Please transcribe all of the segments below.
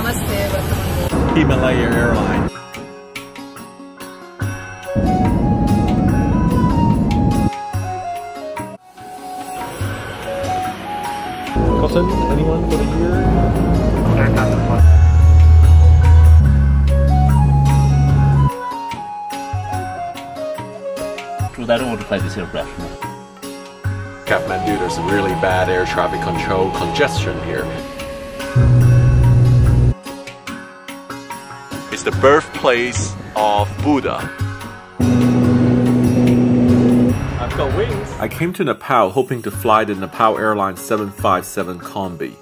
Namaste, welcome. Himalaya Airlines. Cotton, anyone for the year? I don't want to fly this aircraft. Kathmandu, there's a really bad air traffic control congestion here. It's the birthplace of Buddha. I've got wings. I came to Nepal hoping to fly the Nepal Airlines 757 Combi.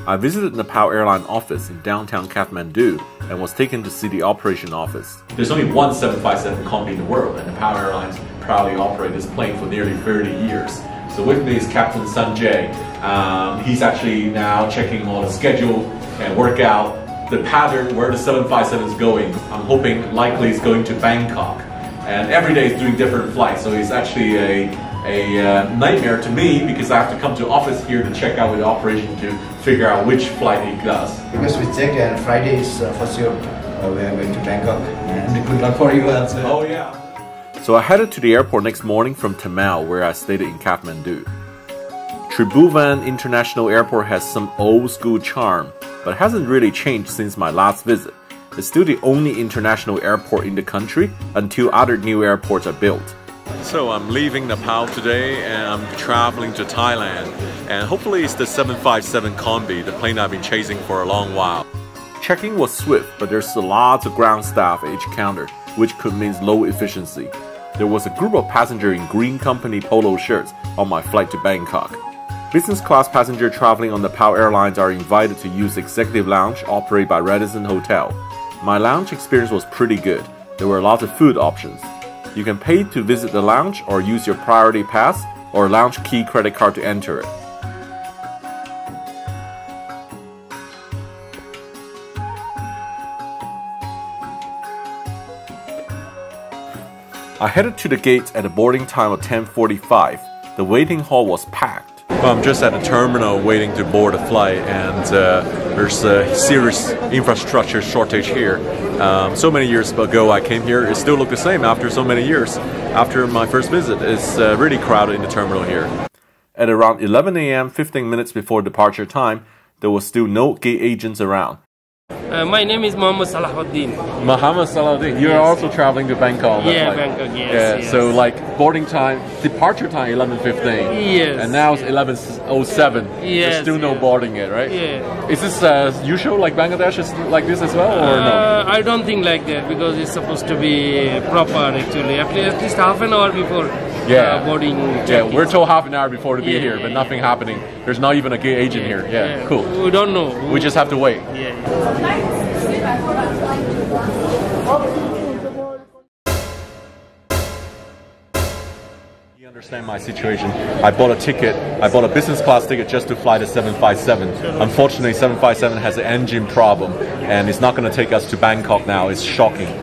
I visited Nepal Airline office in downtown Kathmandu and was taken to see the operation office. There's only one 757 Combi in the world, and Nepal Airlines proudly operate this plane for nearly 30 years. So with me is Captain Sanjay. He's actually now checking on the schedule and work out the pattern where the 757 is going. I'm hoping likely it's going to Bangkok. And every day he's doing different flights, so it's actually a nightmare to me because I have to come to office here to check out with the operation to figure out which flight he does. Because we checked and Friday is for sure we are going to Bangkok, and good luck for you also. Oh yeah. So I headed to the airport next morning from Thamel, where I stayed in Kathmandu. Tribhuvan International Airport has some old school charm, but hasn't really changed since my last visit. It's still the only international airport in the country until other new airports are built. So I'm leaving Nepal today and I'm traveling to Thailand, and hopefully it's the 757 Combi, the plane I've been chasing for a long while. Checking was swift, but there's lots of ground staff at each counter, which could mean low efficiency. There was a group of passengers in green company polo shirts on my flight to Bangkok. Business class passengers traveling on Nepal Airlines are invited to use executive lounge operated by Radisson Hotel. My lounge experience was pretty good. There were lots of food options. You can pay to visit the lounge or use your priority pass or lounge key credit card to enter it. I headed to the gates at a boarding time of 10:45. The waiting hall was packed. I'm just at the terminal waiting to board a flight, and there's a serious infrastructure shortage here. So many years ago I came here, it still looked the same after so many years. After my first visit, it's really crowded in the terminal here. At around 11 a.m., 15 minutes before departure time, there was still no gate agents around. My name is Mohammed Salahuddin. Mohammed Salahuddin, you're also traveling to Bangkok. Yeah, Bangkok, yes, yes. So like boarding time, departure time 11:15. Yes. And now it's 11:07. Yes. There's still no boarding yet, right? Yeah. Is this usual, like Bangladesh is like this as well, or no? I don't think like that, because it's supposed to be proper actually. At least half an hour before boarding. Yeah, we're told half an hour before to be here, but nothing happening. There's not even a gate agent here. Yeah, cool. We don't know. We just have to wait. Yeah. You understand my situation. I bought a ticket. I bought a business class ticket just to fly the 757. Unfortunately, 757 has an engine problem, and it's not going to take us to Bangkok now. It's shocking.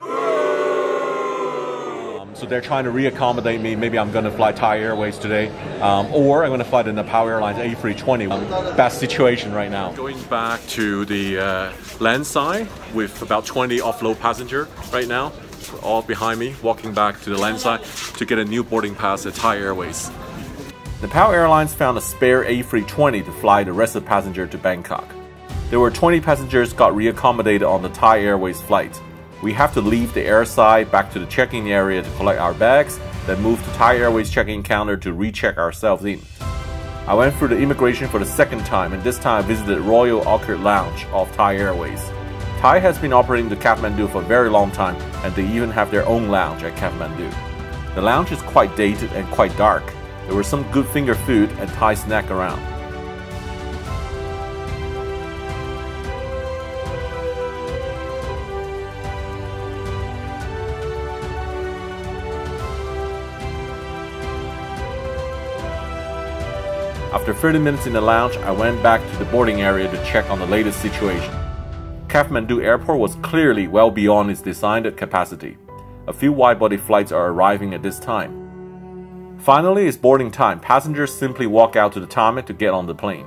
So they're trying to reaccommodate me. Maybe I'm going to fly Thai Airways today, or I'm going to fly the Nepal Airlines A320. Best situation right now. Going back to the landside with about 20 offload passengers right now, all behind me, walking back to the landside to get a new boarding pass at Thai Airways. Nepal Airlines found a spare A320 to fly the rest of the passengers to Bangkok. There were 20 passengers got reaccommodated on the Thai Airways flight. We have to leave the airside back to the check-in area to collect our bags, then move to Thai Airways check-in counter to recheck ourselves in. I went through the immigration for the second time, and this time I visited Royal Orchid Lounge of Thai Airways. Thai has been operating to Kathmandu for a very long time, and they even have their own lounge at Kathmandu. The lounge is quite dated and quite dark. There was some good finger food and Thai snack around. After 30 minutes in the lounge, I went back to the boarding area to check on the latest situation. Kathmandu Airport was clearly well beyond its designed capacity. A few wide-body flights are arriving at this time. Finally, it's boarding time. Passengers simply walk out to the tarmac to get on the plane.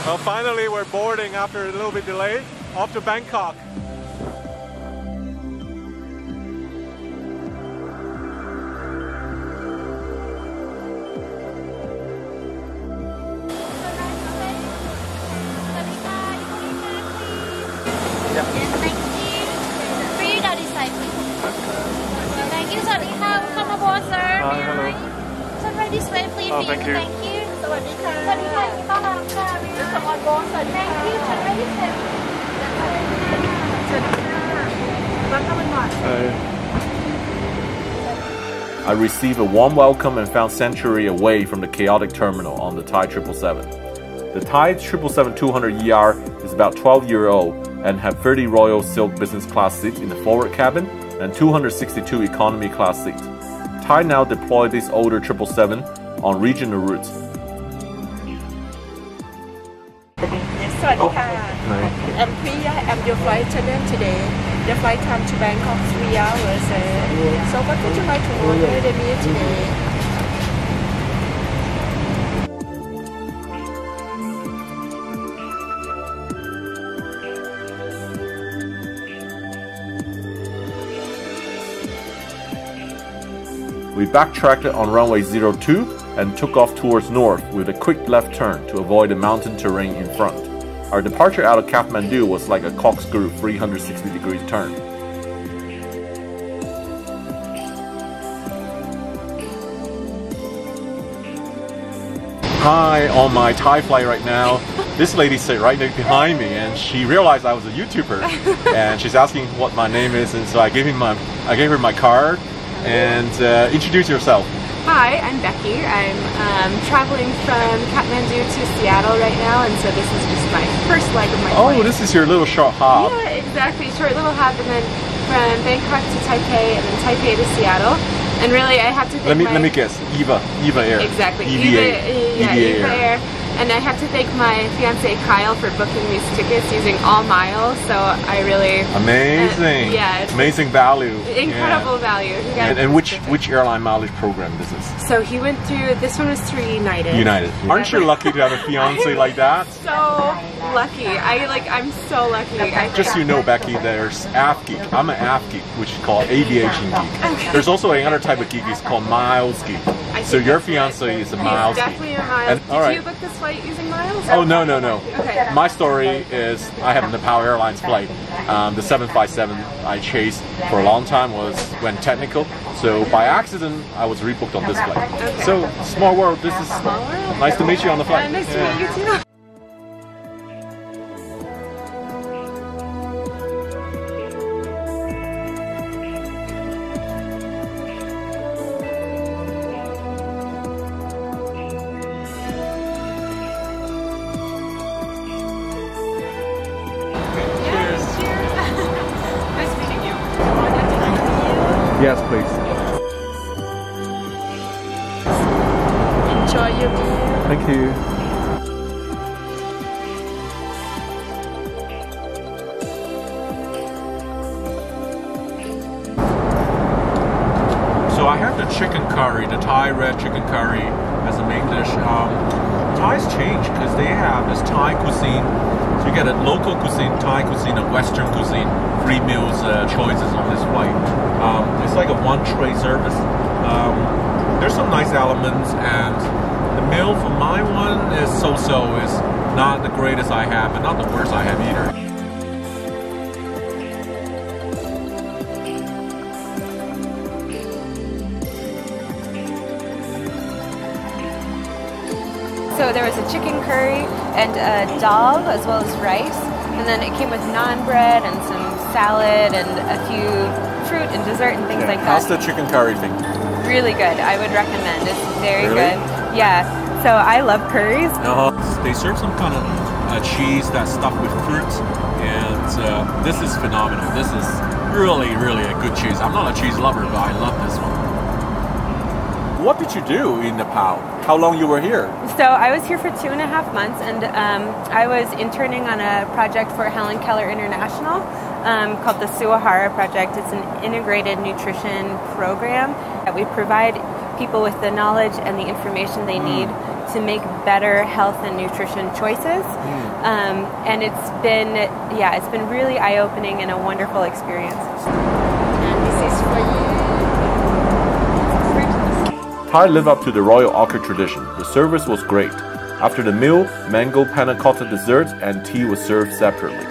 Well, finally we're boarding after a little bit delay, off to Bangkok. Yes, thank you. Free that is like Thank you, sir. Come aboard, sir. Hi, hello. Turn right this way, please. Oh, thank you. Thank you. สวัสดีค่ะ สวัสดีค่ะยินดีต้อนรับค่ะ Come on board, sir. Thank you. Turn right this way. สวัสดีค่ะมาเข้ามาก่อน I received a warm welcome and found sanctuary away from the chaotic terminal on the Thai 777. The Thai 777-200ER is about 12-year-old and have 30 Royal Silk business class seats in the forward cabin and 262 economy class seats. Thai now deploy this older 777 on regional routes. สวัสดีค่ะ I'm Priya. I'm your flight attendant today. The flight time to Bangkok 3 hours. So what would you like to order the meal today? We backtracked on runway 02 and took off towards north with a quick left turn to avoid the mountain terrain in front. Our departure out of Kathmandu was like a corkscrew 360-degree turn. Hi, on my Thai flight right now. This lady sat right behind me and she realized I was a YouTuber and she's asking what my name is, and so I gave her my card. And introduce yourself. Hi, I'm Becky. I'm traveling from Kathmandu to Seattle right now, and so this is just my first leg of my flight. Oh, this is your little short hop. Yeah, exactly. Short little hop, and then from Bangkok to Taipei, and then Taipei to Seattle. And really, I have to thank let me guess. EVA Air. Exactly. EVA Air. And I have to thank my fiance Kyle for booking these tickets using all miles. So I really amazing. Yeah, amazing value. Incredible value. And which airline mileage program this is? So he went through. This one was through United. United. Aren't you lucky to have a fiance like that? So lucky. I'm so lucky. Just so you know, Becky, there's AF geek. I'm an AF geek, which is called aviation geek. Okay. There's also another type of geek. It's called miles geek. So your fiance is a miles geek. Definitely a miles. Did you book this flight using miles? Oh no. Okay. My story is I have the PAL Airlines flight. The 757 I chased for a long time went technical. So by accident I was rebooked on this flight. Okay. So small world. This is small world. Nice to meet you on the flight. Nice to meet you too. Yes, please. Enjoy your meal. Thank you. So I have the chicken curry, the Thai red chicken curry as a main dish. Thai's changed because they have this Thai cuisine. So you get a local cuisine, Thai cuisine, and Western cuisine, free meals choices on this flight. It's like a one-tray service. There's some nice elements, and the meal for my one is so-so. Is not the greatest I have, but not the worst I have either. So there was a chicken curry and a dal as well as rice, and then it came with naan bread and some salad and a few fruit and dessert and things like that. How's the chicken curry thing? Really good. I would recommend. It's very Really? good. Yeah. So I love curries. They serve some kind of cheese that's stuffed with fruit, and this is phenomenal. This is really a good cheese. I'm not a cheese lover, but I love this one. What did you do in Nepal? How long you were here? So I was here for 2.5 months, and I was interning on a project for Helen Keller International called the Suahara Project. It's an integrated nutrition program that we provide people with the knowledge and the information they need to make better health and nutrition choices. And it's been really eye-opening and a wonderful experience. And this is for you. Thai live up to the Royal Orchid tradition. The service was great. After the meal, mango panna cotta dessert and tea was served separately.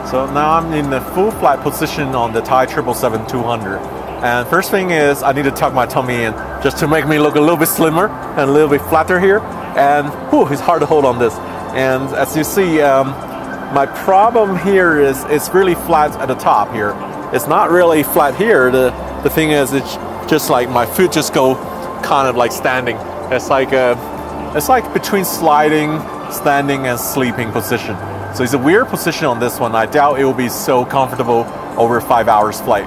So now I'm in the full flight position on the Thai 777-200. And first thing is I need to tuck my tummy in just to make me look a little bit slimmer and a little bit flatter here. And it's hard to hold on this. And as you see, my problem here is it's really flat at the top here. It's not really flat here. The thing is, it's just like my feet just go kind of like standing. It's like between sliding, standing, and sleeping position. So it's a weird position on this one. I doubt it will be so comfortable over 5 hours flight.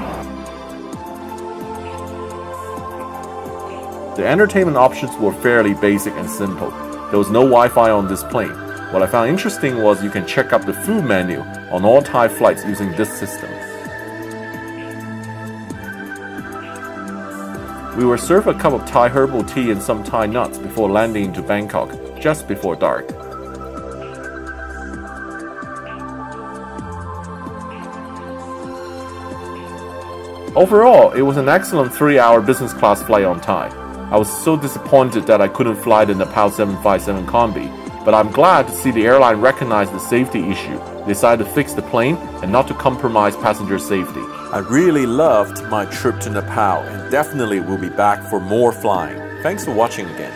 The entertainment options were fairly basic and simple. There was no Wi-Fi on this plane. What I found interesting was you can check out the food menu on all Thai flights using this system. We were served a cup of Thai herbal tea and some Thai nuts before landing into Bangkok, just before dark. Overall, it was an excellent 3-hour business class flight on Thai. I was so disappointed that I couldn't fly the Nepal 757 Combi, but I'm glad to see the airline recognize the safety issue, decide to fix the plane, and not to compromise passenger safety. I really loved my trip to Nepal and definitely will be back for more flying. Thanks for watching again.